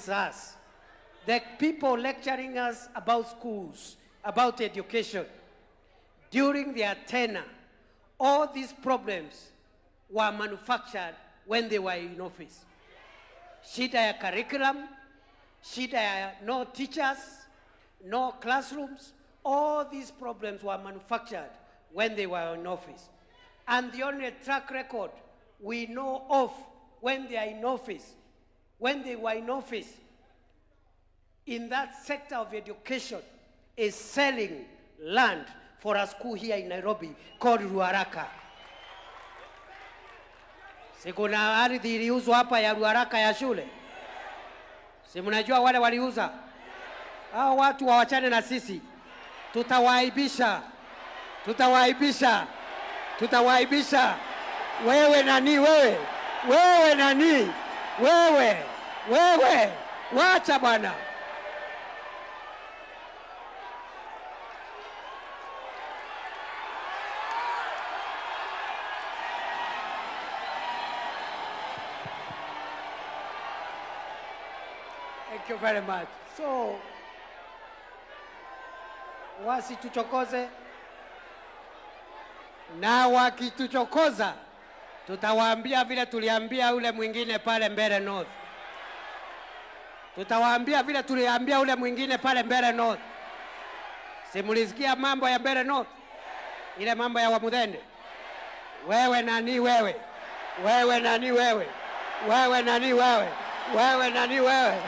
is us. The people lecturing us about schools, about education, during their tenure, all these problems were manufactured when they were in office. Shida ya curriculum, shida ya no teachers, no classrooms, all these problems were manufactured when they were in office. And the only track record we know of when they are in office, when they were in office, in that sector of education, is selling land for a school here in Nairobi called Ruaraka. Si kuna ardhi iliuzwa hapa ya Ruaraka ya shule? Si mnajua wale waliuza? Hao watu wawachane na sisi. Tutawaibisha. Tutawaibisha. Tutawaibisha. Wewe nani wewe? Wewe nani? Wewe. Wewe. Wacha bwana. Thank you very much. So, wasituchokoze, na wakituchokoza tutawaambia vile tuliambia ule mwingine pale Mbeere North. Tutawaambia vile tuliambia ule mwingine pale Mbeere North. Simulisikia mambo ya Mbeere North? Ile mambo ya Wamuthende? Wewe nani wewe? Wewe nani wewe? Wewe nani wewe? Wewe nani wewe?